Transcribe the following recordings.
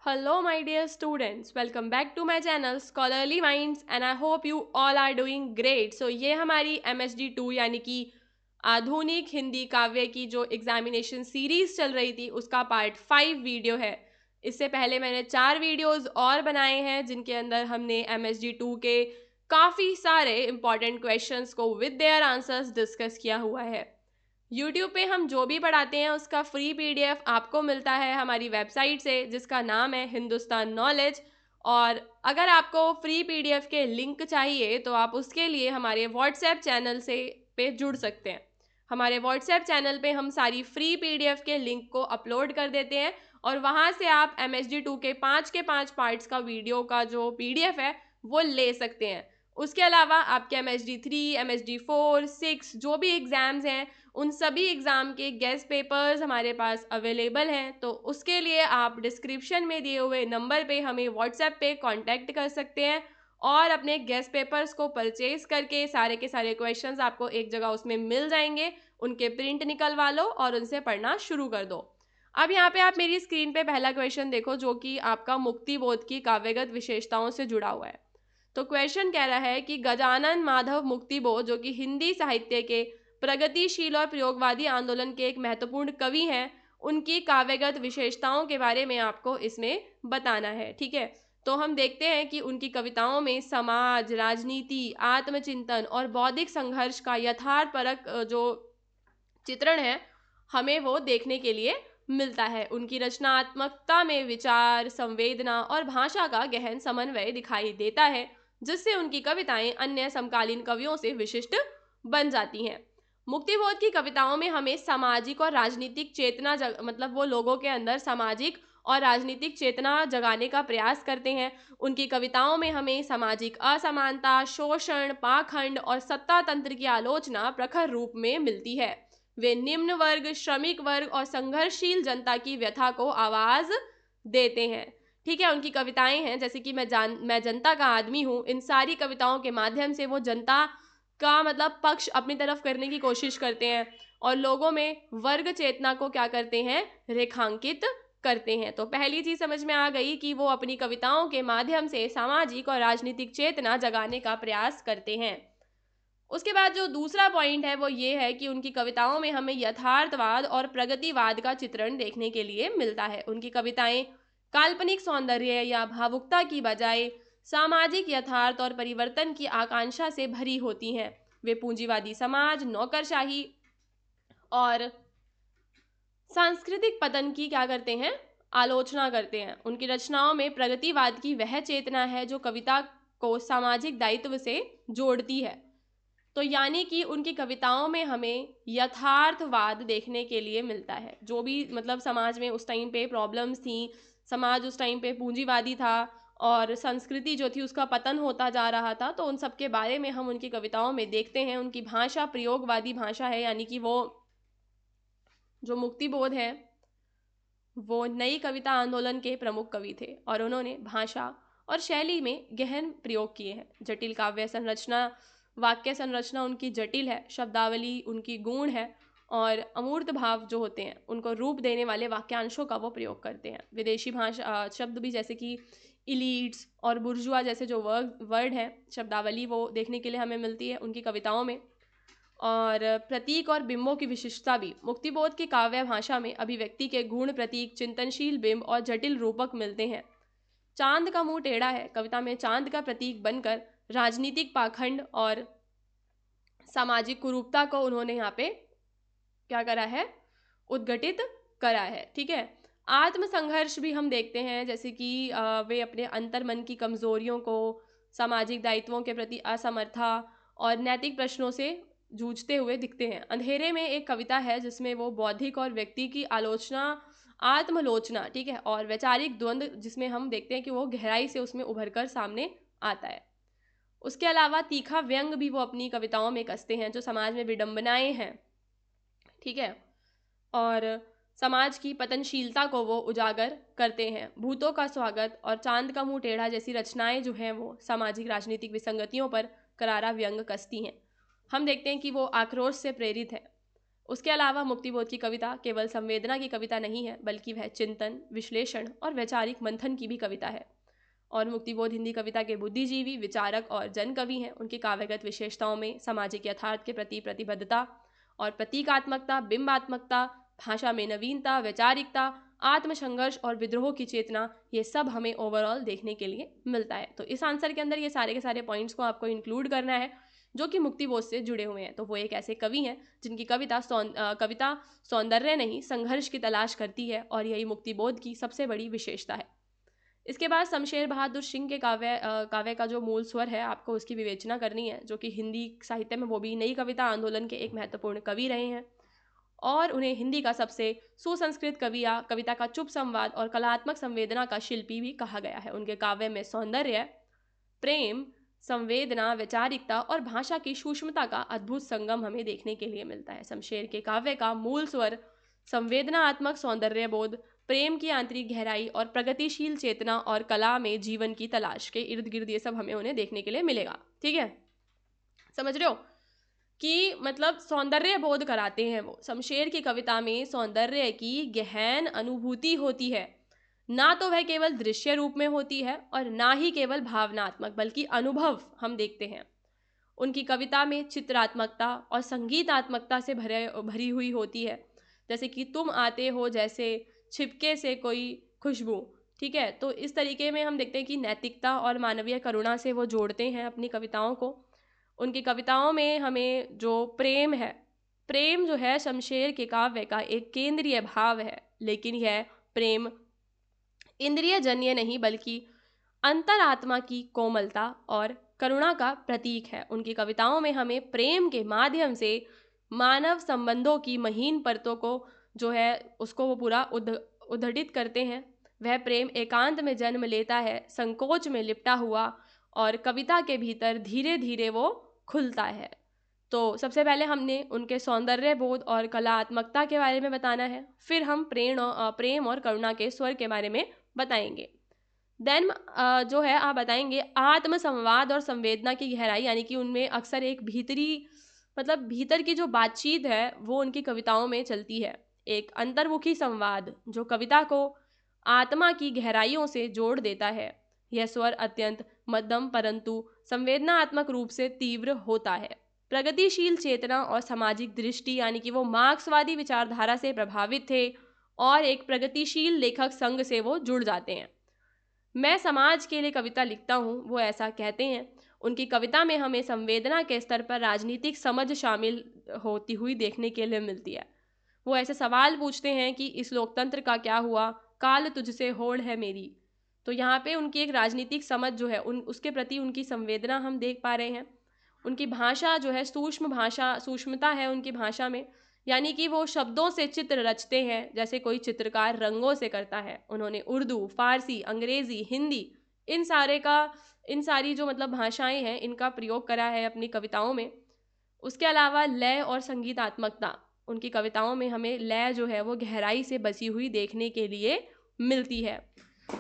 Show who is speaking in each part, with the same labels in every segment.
Speaker 1: Hello, my dear students. Welcome back to my channel Scholarly Minds and I hope you all are doing great. So ये हमारी MSD 2 यानी कि आधुनिक हिंदी काव्य की जो एग्जामिनेशन सीरीज चल रही थी उसका पार्ट 5 वीडियो है। इससे पहले मैंने 4 वीडियोस और बनाए हैं जिनके अंदर हमने MSD 2 के काफ़ी सारे इंपॉर्टेंट क्वेश्चंस को विद देयर आंसर्स डिस्कस किया हुआ है। यूट्यूब पे हम जो भी पढ़ाते हैं उसका फ्री पीडीएफ आपको मिलता है हमारी वेबसाइट से जिसका नाम है हिंदुस्तान नॉलेज। और अगर आपको फ्री पीडीएफ के लिंक चाहिए तो आप उसके लिए हमारे व्हाट्सएप चैनल से पे जुड़ सकते हैं। हमारे व्हाट्सएप चैनल पे हम सारी फ्री पीडीएफ के लिंक को अपलोड कर देते हैं और वहाँ से आप MSD 2 के 5 पार्ट्स का वीडियो का जो पीडीएफ है वो ले सकते हैं। उसके अलावा आपके MSD 3, MSD 4, 6 जो भी एग्ज़ाम्स हैं उन सभी एग्ज़ाम के गेस्ट पेपर्स हमारे पास अवेलेबल हैं। तो उसके लिए आप डिस्क्रिप्शन में दिए हुए नंबर पे हमें व्हाट्सएप पे कांटेक्ट कर सकते हैं और अपने गेस्ट पेपर्स को परचेज करके सारे के सारे क्वेश्चंस आपको एक जगह उसमें मिल जाएंगे। उनके प्रिंट निकलवा लो और उनसे पढ़ना शुरू कर दो। अब यहाँ पे आप मेरी स्क्रीन पे पहला क्वेश्चन देखो जो कि आपका मुक्ति बोध की काव्यगत विशेषताओं से जुड़ा हुआ है। तो क्वेश्चन कह रहा है कि गजानन माधव मुक्तिबोध जो कि हिंदी साहित्य के प्रगतिशील और प्रयोगवादी आंदोलन के एक महत्वपूर्ण कवि हैं, उनकी काव्यगत विशेषताओं के बारे में आपको इसमें बताना है। ठीक है, तो हम देखते हैं कि उनकी कविताओं में समाज, राजनीति, आत्मचिंतन और बौद्धिक संघर्ष का यथार्थपरक जो चित्रण है हमें वो देखने के लिए मिलता है। उनकी रचनात्मकता में विचार, संवेदना और भाषा का गहन समन्वय दिखाई देता है जिससे उनकी कविताएं अन्य समकालीन कवियों से विशिष्ट बन जाती हैं। मुक्तिबोध की कविताओं में हमें सामाजिक और राजनीतिक चेतना मतलब वो लोगों के अंदर सामाजिक और राजनीतिक चेतना जगाने का प्रयास करते हैं। उनकी कविताओं में हमें सामाजिक असमानता, शोषण, पाखंड और सत्ता तंत्र की आलोचना प्रखर रूप में मिलती है। वे निम्न वर्ग, श्रमिक वर्ग और संघर्षशील जनता की व्यथा को आवाज देते हैं। ठीक है, उनकी कविताएं हैं जैसे कि मैं जनता का आदमी हूँ। इन सारी कविताओं के माध्यम से वो जनता का मतलब पक्ष अपनी तरफ करने की कोशिश करते हैं और लोगों में वर्ग चेतना को क्या करते हैं, रेखांकित करते हैं। तो पहली चीज समझ में आ गई कि वो अपनी कविताओं के माध्यम से सामाजिक और राजनीतिक चेतना जगाने का प्रयास करते हैं। उसके बाद जो दूसरा पॉइंट है वो ये है कि उनकी कविताओं में हमें यथार्थवाद और प्रगतिवाद का चित्रण देखने के लिए मिलता है। उनकी कविताएं काल्पनिक सौंदर्य या भावुकता की बजाय सामाजिक यथार्थ और परिवर्तन की आकांक्षा से भरी होती हैं। वे पूंजीवादी समाज, नौकरशाही और सांस्कृतिक पतन की क्या करते हैं, आलोचना करते हैं। उनकी रचनाओं में प्रगतिवाद की वह चेतना है जो कविता को सामाजिक दायित्व से जोड़ती है। तो यानी कि उनकी कविताओं में हमें यथार्थवाद देखने के लिए मिलता है। जो भी मतलब समाज में उस टाइम पे प्रॉब्लम्स थी, समाज उस टाइम पे पूंजीवादी था और संस्कृति जो थी उसका पतन होता जा रहा था, तो उन सब के बारे में हम उनकी कविताओं में देखते हैं। उनकी भाषा प्रयोगवादी भाषा है, यानी कि वो जो मुक्तिबोध है वो नई कविता आंदोलन के प्रमुख कवि थे और उन्होंने भाषा और शैली में गहन प्रयोग किए हैं। जटिल काव्य संरचना, वाक्य संरचना उनकी जटिल है, शब्दावली उनकी गूढ़ है और अमूर्त भाव जो होते हैं उनको रूप देने वाले वाक्यांशों का वो प्रयोग करते हैं। विदेशी भाषा शब्द भी जैसे कि इलीट्स और बुर्जुआ जैसे जो वर्ड हैं, शब्दावली वो देखने के लिए हमें मिलती है उनकी कविताओं में। और प्रतीक और बिंबों की विशिष्टता भी मुक्तिबोध की काव्य भाषा में अभिव्यक्ति के गुण प्रतीक, चिंतनशील बिंब और जटिल रूपक मिलते हैं। चांद का मुंह टेढ़ा है कविता में चांद का प्रतीक बनकर राजनीतिक पाखंड और सामाजिक कुरूपता को उन्होंने यहाँ पे क्या करा है, उद्घटित करा है। ठीक है, आत्मसंघर्ष भी हम देखते हैं जैसे कि वे अपने अंतर्मन की कमजोरियों को, सामाजिक दायित्वों के प्रति असमर्था और नैतिक प्रश्नों से जूझते हुए दिखते हैं। अंधेरे में एक कविता है जिसमें वो बौद्धिक और व्यक्ति की आलोचना, आत्मलोचना, ठीक है, और वैचारिक द्वंद्व जिसमें हम देखते हैं कि वो गहराई से उसमें उभर कर सामने आता है। उसके अलावा तीखा व्यंग भी वो अपनी कविताओं में कसते हैं जो समाज में विडंबनाएं हैं। ठीक है, और समाज की पतनशीलता को वो उजागर करते हैं। भूतों का स्वागत और चांद का मुंह टेढ़ा जैसी रचनाएं जो हैं वो सामाजिक राजनीतिक विसंगतियों पर करारा व्यंग कसती हैं। हम देखते हैं कि वो आक्रोश से प्रेरित है। उसके अलावा मुक्तिबोध की कविता केवल संवेदना की कविता नहीं है, बल्कि वह चिंतन, विश्लेषण और वैचारिक मंथन की भी कविता है। और मुक्तिबोध हिंदी कविता के बुद्धिजीवी, विचारक और जन कवि हैं। उनकी काव्यगत विशेषताओं में सामाजिक यथार्थ के प्रति प्रतिबद्धता और प्रतीकात्मकता, बिंबात्मकता, भाषा में नवीनता, वैचारिकता, आत्मसंघर्ष और विद्रोह की चेतना, ये सब हमें ओवरऑल देखने के लिए मिलता है। तो इस आंसर के अंदर ये सारे के सारे पॉइंट्स को आपको इंक्लूड करना है जो कि मुक्तिबोध से जुड़े हुए हैं। तो वो एक ऐसे कवि हैं जिनकी कविता सौंदर्य नहीं, संघर्ष की तलाश करती है, और यही मुक्तिबोध की सबसे बड़ी विशेषता है। इसके बाद शमशेर बहादुर सिंह के काव्य का जो मूल स्वर है, आपको उसकी विवेचना करनी है, जो कि हिंदी साहित्य में वो भी नई कविता आंदोलन के एक महत्वपूर्ण कवि रहे हैं, और उन्हें हिंदी का सबसे सुसंस्कृत कवि या कविता का चुप संवाद और कलात्मक संवेदना का शिल्पी भी कहा गया है। उनके काव्य में सौंदर्य, प्रेम, संवेदना, वैचारिकता और भाषा की सूक्ष्मता का अद्भुत संगम हमें देखने के लिए मिलता है। शमशेर के काव्य का मूल स्वर संवेदनात्मक सौंदर्य बोध, प्रेम की आंतरिक गहराई और प्रगतिशील चेतना और कला में जीवन की तलाश के इर्द गिर्द ये सब हमें उन्हें देखने के लिए मिलेगा। ठीक है, समझ रहे हो कि मतलब सौंदर्य बोध कराते हैं वो। शमशेर की कविता में सौंदर्य की गहन अनुभूति होती है, ना तो वह केवल दृश्य रूप में होती है और ना ही केवल भावनात्मक, बल्कि अनुभव हम देखते हैं। उनकी कविता में चित्रात्मकता और संगीतात्मकता से भरी हुई होती है, जैसे कि तुम आते हो जैसे छिपके से कोई खुशबू। ठीक है, तो इस तरीके में हम देखते हैं कि नैतिकता और मानवीय करुणा से वो जोड़ते हैं अपनी कविताओं को। उनकी कविताओं में हमें जो प्रेम है, प्रेम जो है शमशेर के काव्य का एक केंद्रीय भाव है, लेकिन यह प्रेम इंद्रिय जन्य नहीं, बल्कि अंतरात्मा की कोमलता और करुणा का प्रतीक है। उनकी कविताओं में हमें प्रेम के माध्यम से मानव संबंधों की महीन परतों को जो है उसको वो पूरा उद्घटित करते हैं। वह प्रेम एकांत में जन्म लेता है, संकोच में लिपटा हुआ, और कविता के भीतर धीरे धीरे वो खुलता है। तो सबसे पहले हमने उनके सौंदर्य बोध और कलात्मकता के बारे में बताना है, फिर हम प्रेम और करुणा के स्वर के बारे में बताएंगे। देन जो है आप बताएंगे आत्म संवाद और संवेदना की गहराई, यानी कि उनमें अक्सर एक भीतर की जो बातचीत है वो उनकी कविताओं में चलती है। एक अंतर्मुखी संवाद जो कविता को आत्मा की गहराइयों से जोड़ देता है। यह स्वर अत्यंत मध्यम परंतु संवेदनात्मक रूप से तीव्र होता है। प्रगतिशील चेतना और सामाजिक दृष्टि, यानी कि वो मार्क्सवादी विचारधारा से प्रभावित थे और एक प्रगतिशील लेखक संघ से वो जुड़ जाते हैं। मैं समाज के लिए कविता लिखता हूँ, वो ऐसा कहते हैं। उनकी कविता में हमें संवेदना के स्तर पर राजनीतिक समझ शामिल होती हुई देखने के लिए मिलती है। वो ऐसे सवाल पूछते हैं कि इस लोकतंत्र का क्या हुआ, काल तुझसे होड़ है मेरी। तो यहाँ पे उनकी एक राजनीतिक समझ जो है उसके प्रति उनकी संवेदना हम देख पा रहे हैं। उनकी भाषा जो है सूक्ष्मता है उनकी भाषा में, यानी कि वो शब्दों से चित्र रचते हैं जैसे कोई चित्रकार रंगों से करता है। उन्होंने उर्दू, फारसी, अंग्रेजी, हिंदी, इन सारी जो मतलब भाषाएं हैं इनका प्रयोग करा है अपनी कविताओं में। उसके अलावा लय और संगीतात्मकता, उनकी कविताओं में हमें लय जो है वो गहराई से बसी हुई देखने के लिए मिलती है।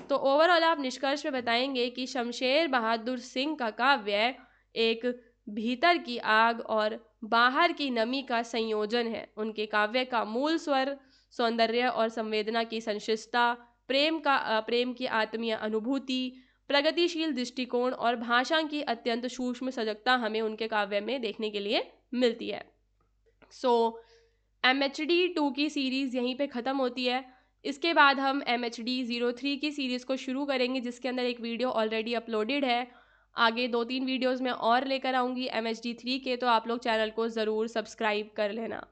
Speaker 1: तो ओवरऑल आप निष्कर्ष में बताएंगे कि शमशेर बहादुर सिंह का काव्य एक भीतर की आग और बाहर की नमी का संयोजन है। उनके काव्य का मूल स्वर सौंदर्य और संवेदना की संशिष्टता, प्रेम की आत्मीय अनुभूति, प्रगतिशील दृष्टिकोण और भाषा की अत्यंत सूक्ष्म सजगता हमें उनके काव्य में देखने के लिए मिलती है। MHD 2 की सीरीज़ यहीं पे ख़त्म होती है। इसके बाद हम MHD 03 की सीरीज़ को शुरू करेंगे, जिसके अंदर एक वीडियो ऑलरेडी अपलोडेड है। आगे 2-3 वीडियोज़ में और लेकर आऊँगी MHD 3 के, तो आप लोग चैनल को ज़रूर सब्सक्राइब कर लेना।